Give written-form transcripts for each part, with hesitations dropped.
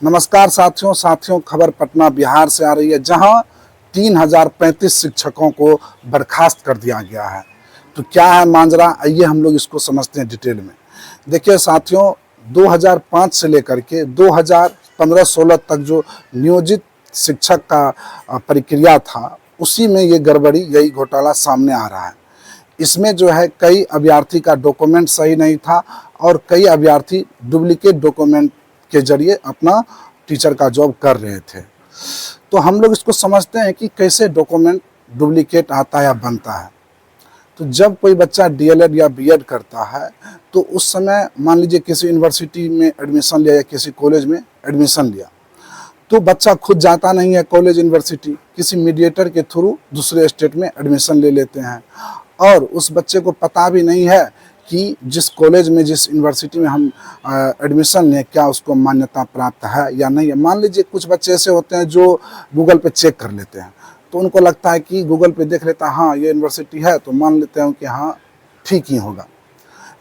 नमस्कार साथियों खबर पटना बिहार से आ रही है, जहां 3035 शिक्षकों को बर्खास्त कर दिया गया है। तो क्या है मांजरा, आइए हम लोग इसको समझते हैं डिटेल में। देखिए साथियों, 2005 से लेकर के 2015-16 तक जो नियोजित शिक्षक का प्रक्रिया था, उसी में ये गड़बड़ी, यही घोटाला सामने आ रहा है। इसमें जो है कई अभ्यर्थी का डॉक्यूमेंट सही नहीं था और कई अभ्यर्थी डुप्लीकेट डॉक्यूमेंट के जरिए अपना टीचर का जॉब कर रहे थे। तो हम लोग इसको समझते हैं कि कैसे डॉक्यूमेंट डुप्लीकेट आता है या बनता है। तो जब कोई बच्चा डीएलएड या बीएड करता है, तो उस समय मान लीजिए किसी यूनिवर्सिटी में एडमिशन लिया या किसी कॉलेज में एडमिशन लिया, तो बच्चा खुद जाता नहीं है कॉलेज यूनिवर्सिटी, किसी मीडिएटर के थ्रू दूसरे स्टेट में एडमिशन ले लेते हैं। और उस बच्चे को पता भी नहीं है कि जिस कॉलेज में, जिस यूनिवर्सिटी में हम एडमिशन लें, क्या उसको मान्यता प्राप्त है या नहीं है। मान लीजिए कुछ बच्चे ऐसे होते हैं जो गूगल पे चेक कर लेते हैं, तो उनको लगता है कि गूगल पे देख लेता है, हाँ ये यूनिवर्सिटी है, तो मान लेते हैं कि हाँ ठीक ही होगा।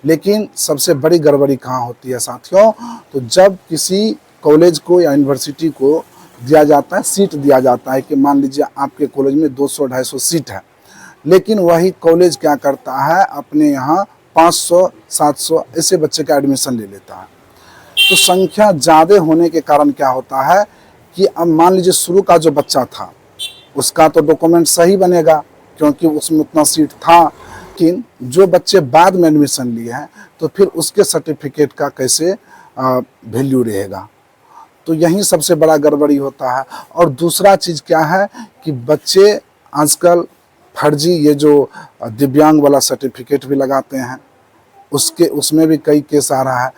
लेकिन सबसे बड़ी गड़बड़ी कहाँ होती है साथियों, तो जब किसी कॉलेज को या यूनिवर्सिटी को दिया जाता है, सीट दिया जाता है कि मान लीजिए आपके कॉलेज में 200-250 सीट है, लेकिन वही कॉलेज क्या करता है, अपने यहाँ 500-700 ऐसे बच्चे का एडमिशन ले लेता है। तो संख्या ज़्यादा होने के कारण क्या होता है कि अब मान लीजिए शुरू का जो बच्चा था उसका तो डॉक्यूमेंट सही बनेगा क्योंकि उसमें उतना सीट था, लेकिन जो बच्चे बाद में एडमिशन लिए हैं तो फिर उसके सर्टिफिकेट का कैसे वैल्यू रहेगा। तो यही सबसे बड़ा गड़बड़ी होता है। और दूसरा चीज़ क्या है कि बच्चे आजकल फर्जी ये जो दिव्यांग वाला सर्टिफिकेट भी लगाते हैं, उसमें भी कई केस आ रहा है।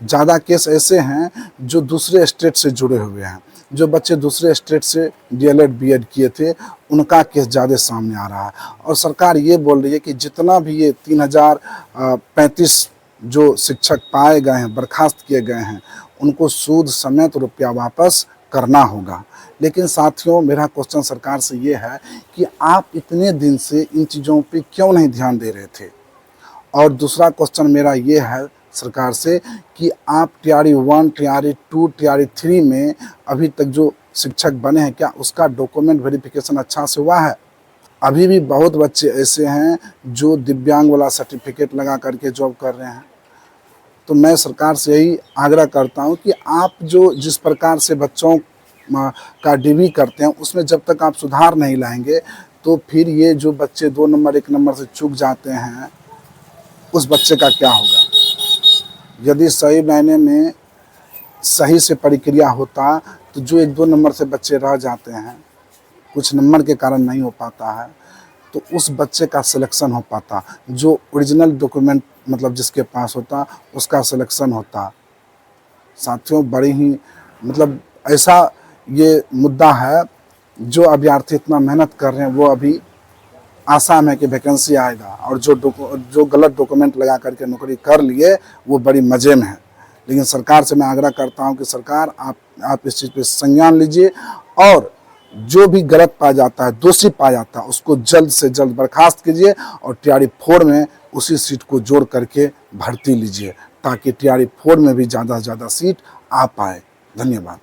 ज़्यादा केस ऐसे हैं जो दूसरे स्टेट से जुड़े हुए हैं, जो बच्चे दूसरे स्टेट से डीएलएड बीएड किए थे, उनका केस ज़्यादा सामने आ रहा है। और सरकार ये बोल रही है कि जितना भी ये 3035 जो शिक्षक पाए गए हैं, बर्खास्त किए गए हैं, उनको सूद समेत रुपया वापस करना होगा। लेकिन साथियों, मेरा क्वेश्चन सरकार से ये है कि आप इतने दिन से इन चीज़ों पे क्यों नहीं ध्यान दे रहे थे। और दूसरा क्वेश्चन मेरा ये है सरकार से कि आप टीआरई 1, टीआरई 2, टीआरई 3 में अभी तक जो शिक्षक बने हैं, क्या उसका डॉक्यूमेंट वेरिफिकेशन अच्छा से हुआ है। अभी भी बहुत बच्चे ऐसे हैं जो दिव्यांग वाला सर्टिफिकेट लगा करके जॉब कर रहे हैं। तो मैं सरकार से यही आग्रह करता हूं कि आप जो जिस प्रकार से बच्चों का डीवी करते हैं, उसमें जब तक आप सुधार नहीं लाएंगे, तो फिर ये जो बच्चे 2 नंबर 1 नंबर से चूक जाते हैं, उस बच्चे का क्या होगा। यदि सही मायने में सही से प्रक्रिया होता, तो जो 1-2 नंबर से बच्चे रह जाते हैं, कुछ नंबर के कारण नहीं हो पाता है, तो उस बच्चे का सिलेक्शन हो पाता, जो ओरिजिनल डॉक्यूमेंट मतलब जिसके पास होता, उसका सिलेक्शन होता। साथियों, बड़ी ही मतलब ऐसा ये मुद्दा है, जो अभ्यर्थी इतना मेहनत कर रहे हैं, वो अभी आशा में कि वैकेंसी आएगा, और जो गलत डॉक्यूमेंट लगा करके नौकरी कर लिए, वो बड़ी मज़े में है। लेकिन सरकार से मैं आग्रह करता हूं कि सरकार आप इस चीज़ पे संज्ञान लीजिए, और जो भी गलत पाया जाता है, दोषी पाया जाता है, उसको जल्द से जल्द बर्खास्त कीजिए और टीआरई 4 में उसी सीट को जोड़ करके भर्ती लीजिए, ताकि टीआरई 4 में भी ज़्यादा से ज़्यादा सीट आ पाए। धन्यवाद।